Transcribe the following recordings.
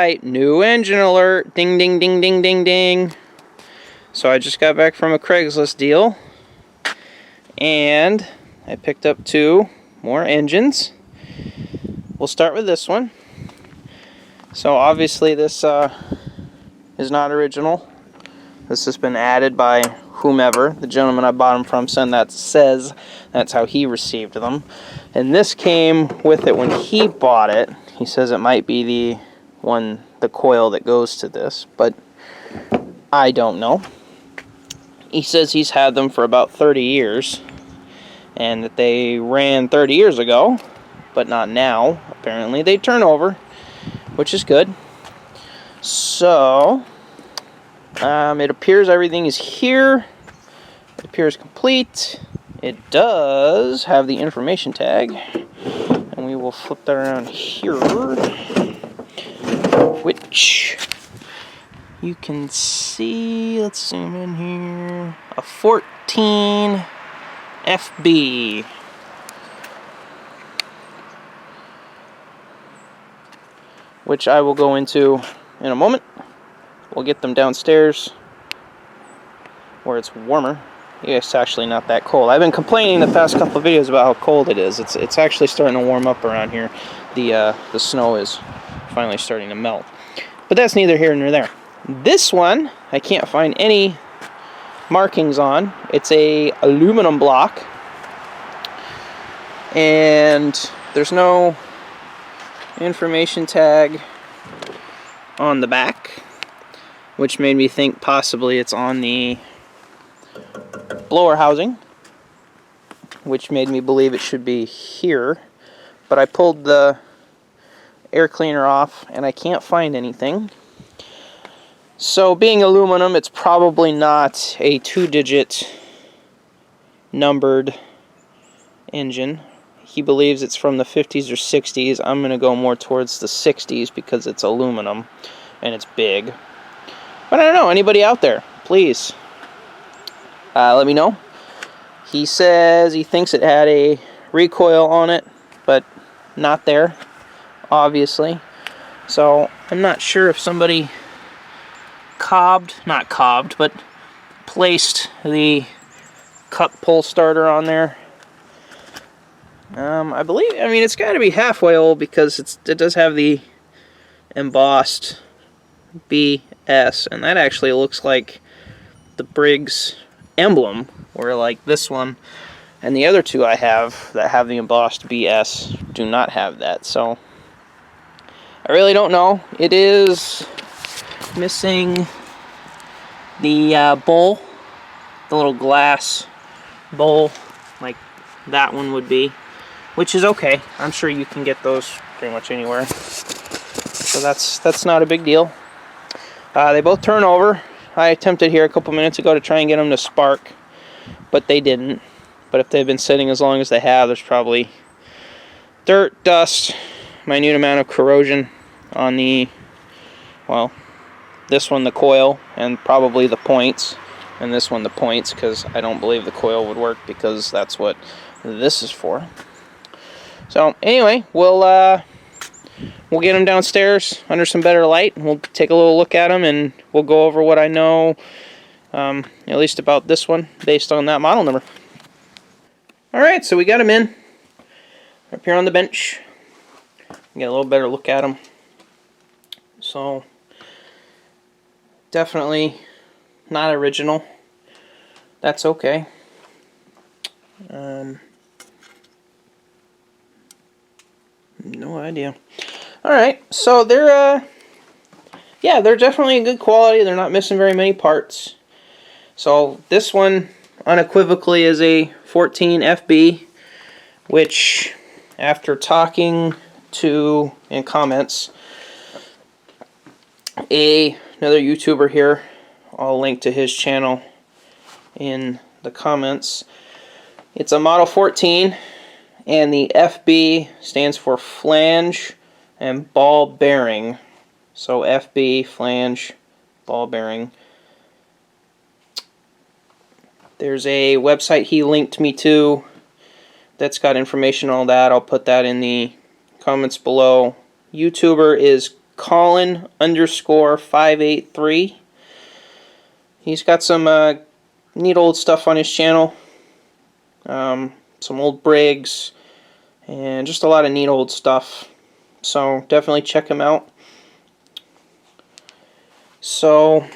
right, new engine alert. Ding, ding, ding, ding, ding, ding. So I just got back from a Craigslist deal, and I picked up 2 more engines. We'll start with this one. So obviously this is not original. This has been added by whomever. The gentleman I bought them from says that's how he received them. And this came with it when he bought it. He says it might be the coil that goes to this, but I don't know. He says he's had them for about 30 years, and that they ran 30 years ago, but not now. Apparently they turn over, which is good. So it appears everything is here. It appears complete. It does have the information tag, and we will flip that around here, which you can see. Let's zoom in here. A 14 FB. Which I will go into in a moment. We'll get them downstairs where it's warmer. It's actually not that cold. I've been complaining the past couple of videos about how cold it is. It's actually starting to warm up around here. The snow is finally starting to melt. But that's neither here nor there. This one I can't find any markings on. It's a aluminum block, and there's no information tag on the back, which made me think possibly it's on the blower housing, which made me believe it should be here. But I pulled the air cleaner off and I can't find anything. So being aluminum, it's probably not a 2-digit numbered engine. He believes it's from the 50s or 60s. I'm going to go more towards the 60s because it's aluminum and it's big. But I don't know, anybody out there, please let me know. He says he thinks it had a recoil on it, but not there, obviously. So I'm not sure if somebody but placed the cup pull starter on there. I mean, it's got to be halfway old because it does have the embossed BS, and that actually looks like the Briggs emblem, where like this one and the other 2 I have that have the embossed BS do not have that. So I really don't know. It is missing the bowl, the little glass bowl like that one would be, which is okay. I'm sure you can get those pretty much anywhere. So that's not a big deal. They both turn over. I attempted here a couple minutes ago to try and get them to spark, but they didn't. But if they've been sitting as long as they have, there's probably dirt, dust, minute amount of corrosion on the, well, this one the coil, and probably the points, and this one the points, because I don't believe the coil would work because that's what this is for. So anyway, we'll get them downstairs under some better light, and we'll take a little look at them, and we'll go over what I know, at least about this one, based on that model number. Alright, so we got them in. Up here on the bench. Get a little better look at them. So, definitely not original. That's okay. No idea. Alright, so they're definitely in good quality. They're not missing very many parts. So this one unequivocally is a 14 FB, which after talking to, in comments, another YouTuber here, I'll link to his channel in the comments. It's a Model 14, and the FB stands for flange and ball bearing. So FB, flange, ball bearing. There's a website he linked me to that's got information on all that. I'll put that in the comments below. YouTuber is Colin_583. He's got some neat old stuff on his channel. Some old Briggs and just a lot of neat old stuff. So definitely check him out. So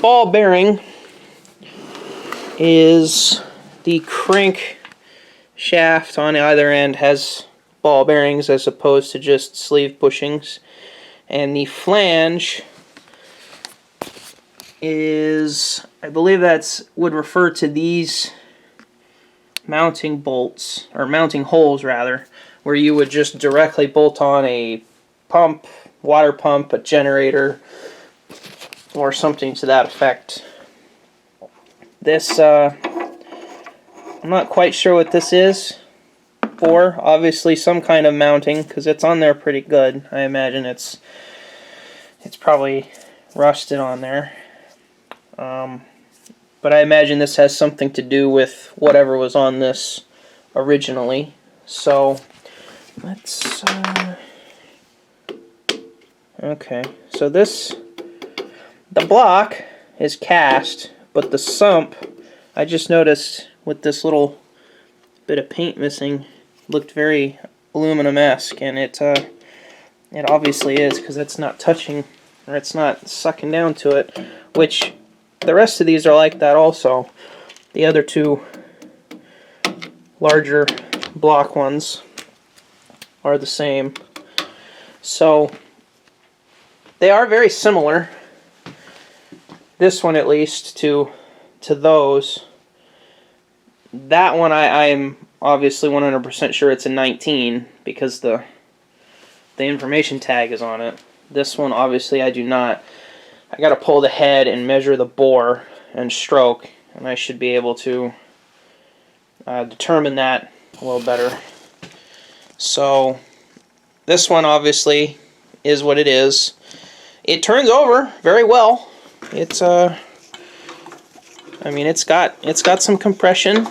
ball bearing is the crank shaft on either end has ball bearings as opposed to just sleeve bushings, and the flange is, I believe that's would refer to these mounting bolts, or mounting holes rather, where you would just directly bolt on a pump, water pump, a generator, or something to that effect. This, I'm not quite sure what this is for. Obviously some kind of mounting, because it's on there pretty good. I imagine it's probably rusted on there. But I imagine this has something to do with whatever was on this originally. So let's okay, so the block is cast, but the sump, I just noticed with this little bit of paint missing, looked very aluminum-esque, and it obviously is, because it's not touching, or it's not sucking down to it, which the rest of these are like that also. The other two larger block ones are the same. So they are very similar, this one at least, to those. That one I'm obviously 100% sure it's a 19 because the information tag is on it. This one obviously I do not. I got to pull the head and measure the bore and stroke, and I should be able to determine that a little better. So this one obviously is what it is. It turns over very well. It's I mean, it's got some compression.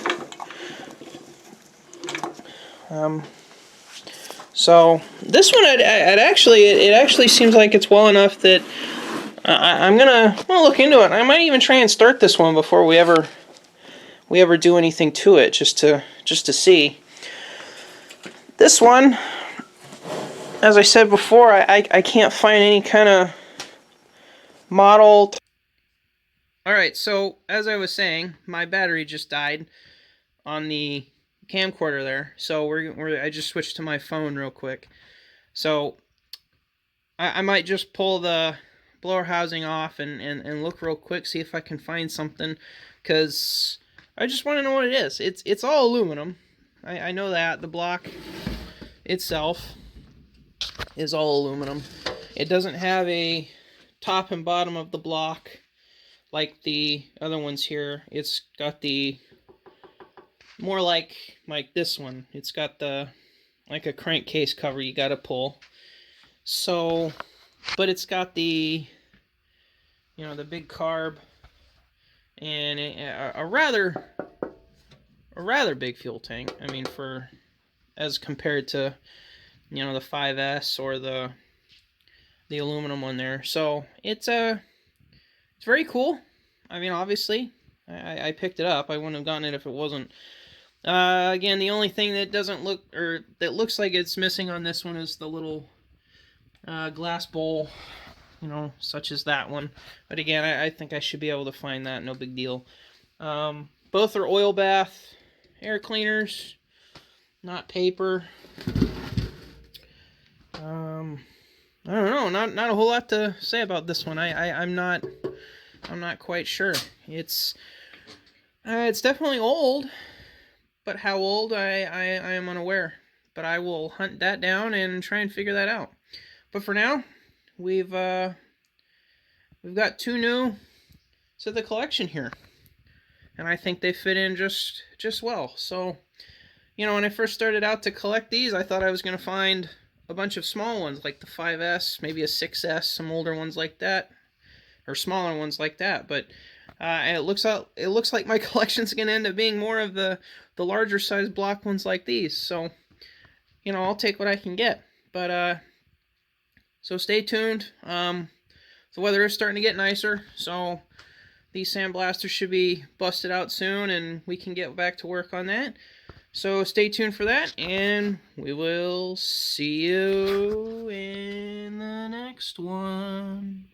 So this one, it actually seems like it's well enough that I'm gonna look into it. I might even try and start this one before we ever do anything to it, just to see. This one, as I said before, I can't find any kind of model. Alright, so as I was saying, my battery just died on the camcorder there, so I just switched to my phone real quick. So I might just pull the blower housing off and look real quick, see if I can find something, because I just want to know what it is. It's all aluminum. I know that. The block itself is all aluminum. It doesn't have a top and bottom of the block like the other ones here. It's got the more like this one. It's got the like a crankcase cover you got to pull. So, but it's got the the big carb and a rather big fuel tank. I mean, for as compared to the 5S or the aluminum one there. So it's very cool. I mean, obviously I picked it up. I wouldn't have gotten it if it wasn't. Again, the only thing that doesn't look, or that looks like it's missing on this one, is the little glass bowl, such as that one. But again, I think I should be able to find that, no big deal. Both are oil bath air cleaners, not paper. I don't know, not a whole lot to say about this one. I'm not quite sure. It's definitely old, but how old I am unaware. But I will hunt that down and try and figure that out. But for now, we've got two new to the collection here, and I think they fit in just well. So, when I first started out to collect these, I thought I was going to find a bunch of small ones like the 5S, maybe a 6S, some older ones like that, or smaller ones like that. But it looks like my collection's going to end up being more of the larger size block ones like these. So, I'll take what I can get. But So stay tuned. The weather is starting to get nicer, so these sandblasters should be busted out soon, and we can get back to work on that. So stay tuned for that, and we will see you in the next one.